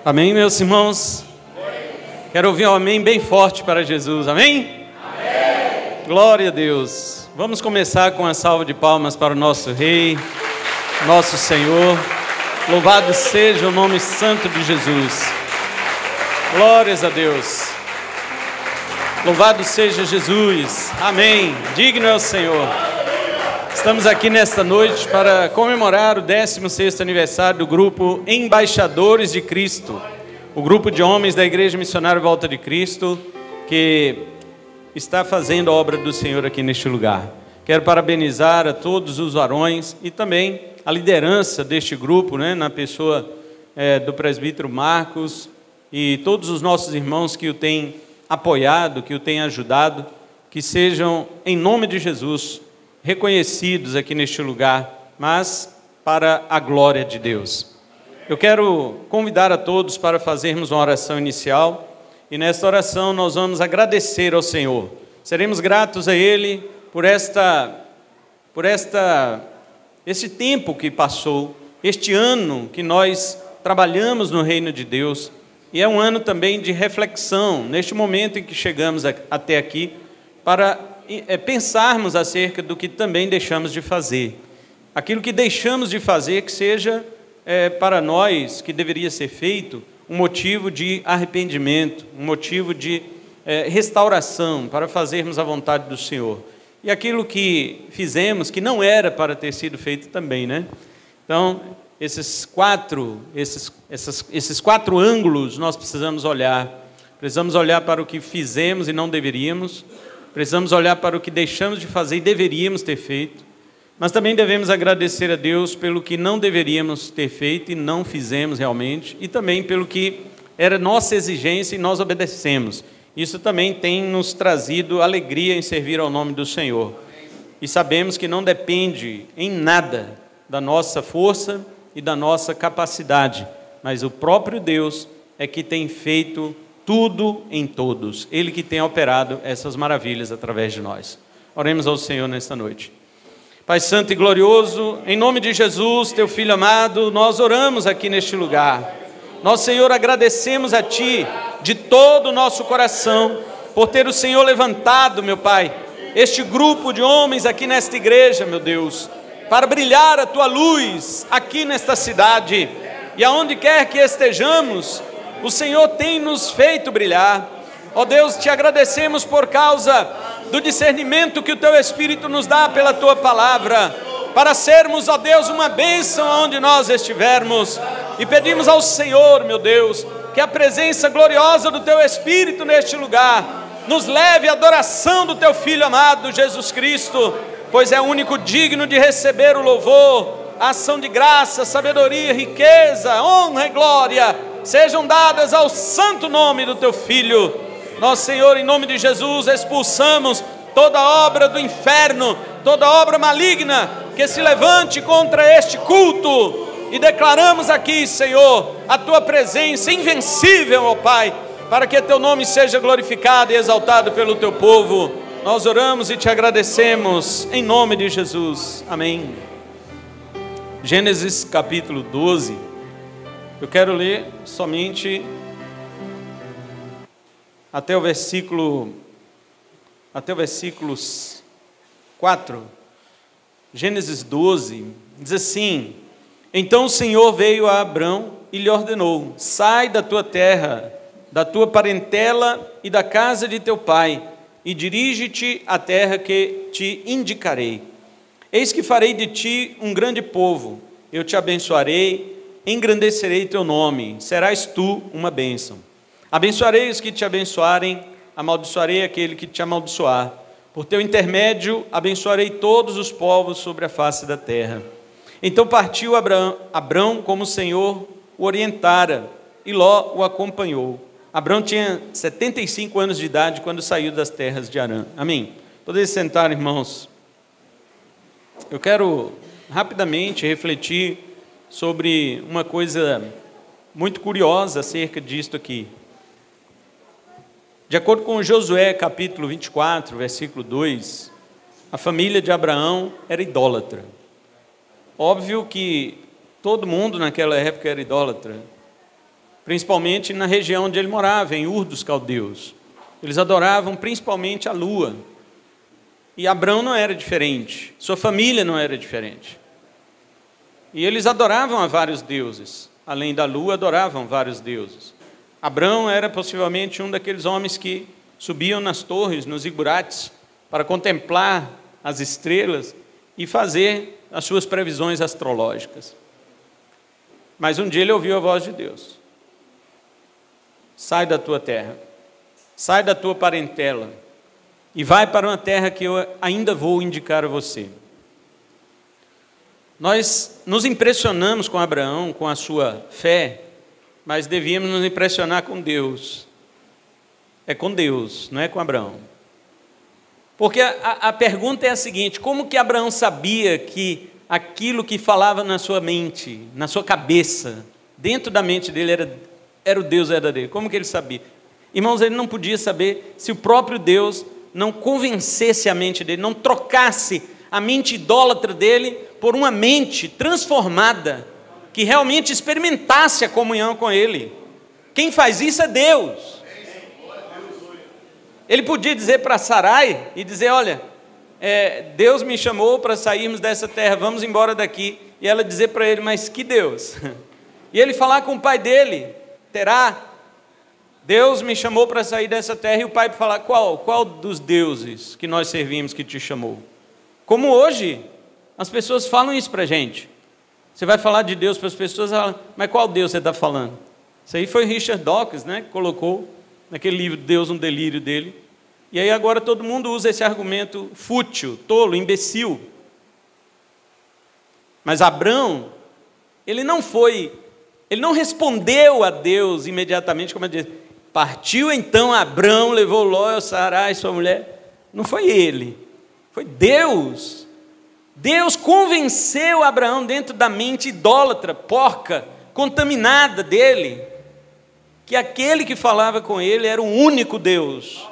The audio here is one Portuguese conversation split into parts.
Amém, meus irmãos? Quero ouvir um amém bem forte para Jesus, amém? Amém! Glória a Deus. Vamos começar com a salva de palmas para o nosso Rei, nosso Senhor. Louvado seja o nome santo de Jesus. Glórias a Deus. Louvado seja Jesus, amém. Digno é o Senhor. Estamos aqui nesta noite para comemorar o 16º aniversário do grupo Embaixadores de Cristo, o grupo de homens da Igreja Missionária Volta de Cristo, que está fazendo a obra do Senhor aqui neste lugar. Quero parabenizar a todos os varões e também a liderança deste grupo, na pessoa do presbítero Marcos e todos os nossos irmãos que o têm apoiado, que o têm ajudado, que sejam, em nome de Jesus, reconhecidos aqui neste lugar, mas para a glória de Deus. Eu quero convidar a todos para fazermos uma oração inicial, e nesta oração nós vamos agradecer ao Senhor. Seremos gratos a Ele por esse tempo que passou, este ano que nós trabalhamos no reino de Deus, e é um ano também de reflexão, neste momento em que chegamos até aqui, para pensarmos acerca do que também deixamos de fazer. Aquilo que deixamos de fazer que seja para nós, que deveria ser feito, um motivo de arrependimento, um motivo de restauração, para fazermos a vontade do Senhor. E aquilo que fizemos, que não era para ter sido feito também, Então, esses quatro ângulos nós precisamos olhar. Precisamos olhar para o que fizemos e não deveríamos. Precisamos olhar para o que deixamos de fazer e deveríamos ter feito, mas também devemos agradecer a Deus pelo que não deveríamos ter feito e não fizemos realmente, e também pelo que era nossa exigência e nós obedecemos. Isso também tem nos trazido alegria em servir ao nome do Senhor. E sabemos que não depende em nada da nossa força e da nossa capacidade, mas o próprio Deus é que tem feito tudo em todos, Ele que tem operado essas maravilhas através de nós. Oremos ao Senhor nesta noite. Pai santo e glorioso, em nome de Jesus, Teu Filho amado, nós oramos aqui neste lugar. Nós, Senhor, agradecemos a Ti, de todo o nosso coração, por ter o Senhor levantado, meu Pai, este grupo de homens aqui nesta igreja, meu Deus, para brilhar a Tua luz aqui nesta cidade, e aonde quer que estejamos, o Senhor tem nos feito brilhar. Ó Deus, te agradecemos por causa do discernimento que o Teu Espírito nos dá pela Tua palavra, para sermos, ó Deus, uma bênção aonde nós estivermos. E pedimos ao Senhor, meu Deus, que a presença gloriosa do Teu Espírito neste lugar nos leve à adoração do Teu Filho amado, Jesus Cristo, pois é o único digno de receber o louvor, a ação de graça, sabedoria, riqueza, honra e glória sejam dadas ao santo nome do Teu Filho. Nós, Senhor, em nome de Jesus, expulsamos toda obra do inferno, toda obra maligna que se levante contra este culto, e declaramos aqui, Senhor, a Tua presença invencível, ó Pai, para que Teu nome seja glorificado e exaltado pelo Teu povo. Nós oramos e Te agradecemos, em nome de Jesus, amém. Gênesis capítulo 12, eu quero ler somente até o versículo 4, Gênesis 12, diz assim: Então o Senhor veio a Abrão e lhe ordenou: Sai da tua terra, da tua parentela e da casa de teu pai, e dirige-te à terra que te indicarei. Eis que farei de ti um grande povo, eu te abençoarei, engrandecerei teu nome, serás tu uma bênção. Abençoarei os que te abençoarem, amaldiçoarei aquele que te amaldiçoar. Por teu intermédio, abençoarei todos os povos sobre a face da terra. Então partiu Abrão como o Senhor o orientara, e Ló o acompanhou. Abrão tinha 75 anos de idade quando saiu das terras de Harã. Amém. Podem sentar, irmãos. Eu quero rapidamente refletir sobre uma coisa muito curiosa acerca disto aqui. De acordo com Josué capítulo 24, versículo 2, a família de Abraão era idólatra. Óbvio que todo mundo naquela época era idólatra. principalmente na região onde ele morava, em Ur dos Caldeus. Eles adoravam principalmente a lua. E Abrão não era diferente, sua família não era diferente. E eles adoravam a vários deuses, além da lua, adoravam vários deuses. Abrão era possivelmente um daqueles homens que subiam nas torres, nos zigurates, para contemplar as estrelas e fazer as suas previsões astrológicas. Mas um dia ele ouviu a voz de Deus: sai da tua terra, sai da tua parentela e vai para uma terra que eu ainda vou indicar a você. Nós nos impressionamos com Abraão, com a sua fé, mas devíamos nos impressionar com Deus. É com Deus, não é com Abraão. Porque a pergunta é a seguinte: como que Abraão sabia que aquilo que falava na sua mente, na sua cabeça, dentro da mente dele era o Deus verdadeiro? Como que ele sabia? Irmãos, ele não podia saber se o próprio Deus não convencesse a mente dele, não trocasse a mente idólatra dele por uma mente transformada, que realmente experimentasse a comunhão com ele. Quem faz isso é Deus. Ele podia dizer para Sarai e dizer: olha, Deus me chamou para sairmos dessa terra, vamos embora daqui. E ela dizer para ele: mas que Deus? E ele falar com o pai dele, Terá: Deus me chamou para sair dessa terra. E o pai falar: qual dos deuses que nós servimos que te chamou? Como hoje as pessoas falam isso para a gente. Você vai falar de Deus para as pessoas, mas qual Deus você está falando? Isso aí foi Richard Dawkins, né, que colocou naquele livro Deus, um Delírio dele. E aí agora todo mundo usa esse argumento fútil, tolo, imbecil. Mas Abrão, ele não respondeu a Deus imediatamente, como ele diz: partiu então Abrão, levou Ló, Sarai, sua mulher. Não foi ele, foi Deus. Deus convenceu Abraão, dentro da mente idólatra, porca, contaminada dele, que aquele que falava com ele era o único Deus.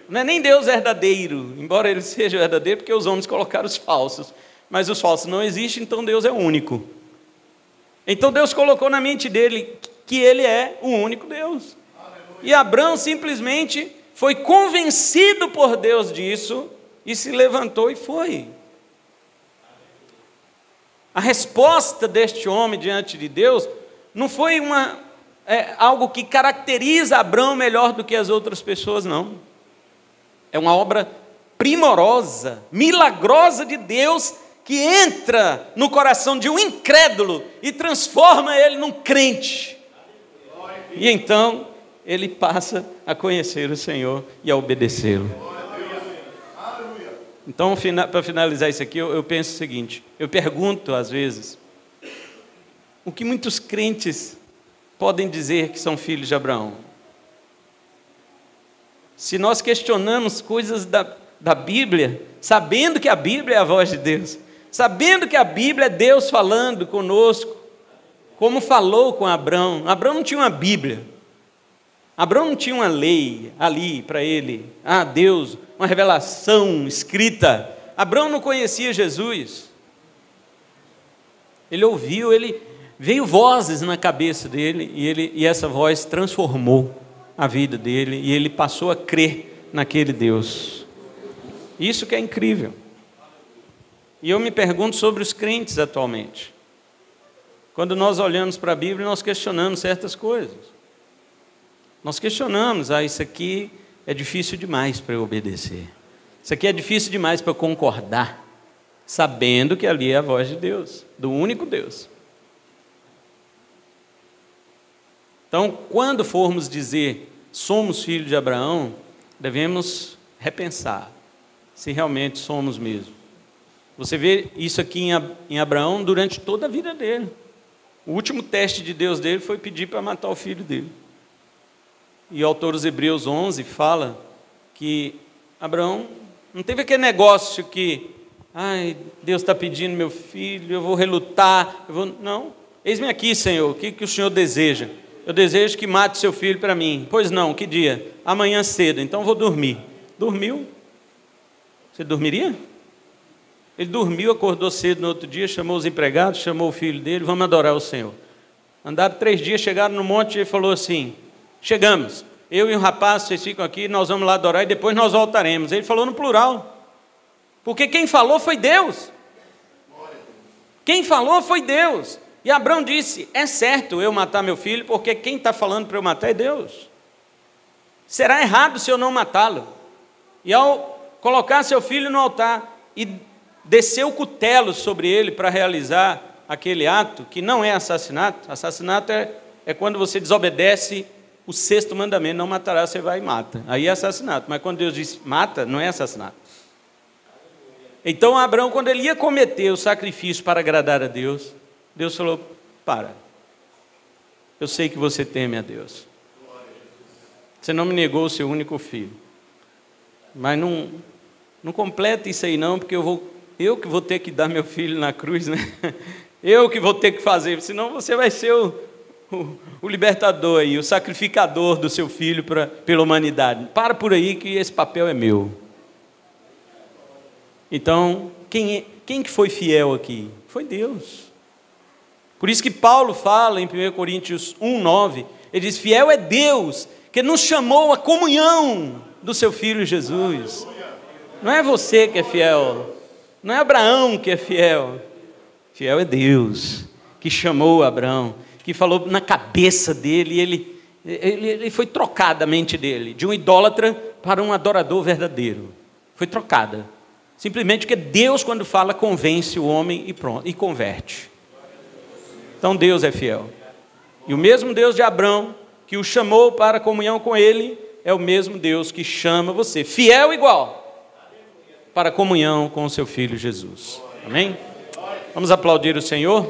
Não é nem Deus verdadeiro, embora ele seja verdadeiro, porque os homens colocaram os falsos. Mas os falsos não existem, então Deus é único. Então Deus colocou na mente dele que ele é o único Deus. E Abrão simplesmente foi convencido por Deus disso, e se levantou e foi. A resposta deste homem diante de Deus não foi algo que caracteriza Abrão melhor do que as outras pessoas, não. É uma obra primorosa, milagrosa de Deus, que entra no coração de um incrédulo e transforma ele num crente. E então ele passa a conhecer o Senhor e a obedecê-lo. Então, para finalizar isso aqui, eu penso o seguinte: eu pergunto às vezes, o que muitos crentes podem dizer que são filhos de Abraão? Se nós questionamos coisas da Bíblia, sabendo que a Bíblia é a voz de Deus, sabendo que a Bíblia é Deus falando conosco, como falou com Abrão. Abrão não tinha uma Bíblia, Abrão não tinha uma lei ali para ele, Deus, uma revelação escrita. Abrão não conhecia Jesus. Ele ouviu, veio vozes na cabeça dele, e essa voz transformou a vida dele, e ele passou a crer naquele Deus. Isso que é incrível. E eu me pergunto sobre os crentes atualmente. Quando nós olhamos para a Bíblia, nós questionamos certas coisas. Nós questionamos: isso aqui é difícil demais para eu obedecer. Isso aqui é difícil demais para eu concordar, sabendo que ali é a voz de Deus, do único Deus. Então, quando formos dizer somos filhos de Abraão, devemos repensar se realmente somos mesmo. Você vê isso aqui em Abraão durante toda a vida dele. O último teste de Deus dele foi pedir para matar o filho dele. E o autor dos Hebreus 11 fala que Abraão não teve aquele negócio que: Deus está pedindo meu filho, eu vou relutar. Não, eis-me aqui, Senhor, o que o Senhor deseja? Eu desejo que mate seu filho para mim. Pois não, que dia? Amanhã cedo, então vou dormir. Dormiu? Você dormiria? Ele dormiu, acordou cedo no outro dia, chamou os empregados, chamou o filho dele: vamos adorar o Senhor. Andaram 3 dias, chegaram no monte e ele falou assim: chegamos, eu e um rapaz, vocês ficam aqui, nós vamos lá adorar e depois nós voltaremos. Ele falou no plural, porque quem falou foi Deus. Quem falou foi Deus. E Abraão disse: é certo eu matar meu filho, porque quem está falando para eu matar é Deus. Será errado se eu não matá-lo. E ao colocar seu filho no altar e descer o cutelo sobre ele para realizar aquele ato, que não é assassinato. Assassinato é quando você desobedece o 6º mandamento: não matará, você vai e mata. Aí é assassinato. Mas quando Deus diz mata, não é assassinato. Então Abraão, quando ele ia cometer o sacrifício para agradar a Deus, Deus falou: para, eu sei que você teme a Deus, você não me negou o seu único filho, mas não completa isso aí não, porque eu que vou ter que dar meu filho na cruz, né? Eu que vou ter que fazer, senão você vai ser o libertador aí, o sacrificador do seu filho pela humanidade. Para por aí que esse papel é meu. Então, quem que foi fiel aqui? Foi Deus. Por isso que Paulo fala em 1 Coríntios 1:9, ele diz: fiel é Deus, que nos chamou à comunhão do seu Filho Jesus. Não é você que é fiel, não é Abraão que é fiel. Fiel é Deus, que chamou Abraão, que falou na cabeça dele, ele foi trocada a mente dele, de um idólatra para um adorador verdadeiro. Foi trocada. Simplesmente porque Deus, quando fala, convence o homem e pronto, e converte. Então Deus é fiel. E o mesmo Deus de Abraão, que o chamou para a comunhão com ele, é o mesmo Deus que chama você, fiel igual, para a comunhão com o seu Filho Jesus. Amém? Vamos aplaudir o Senhor?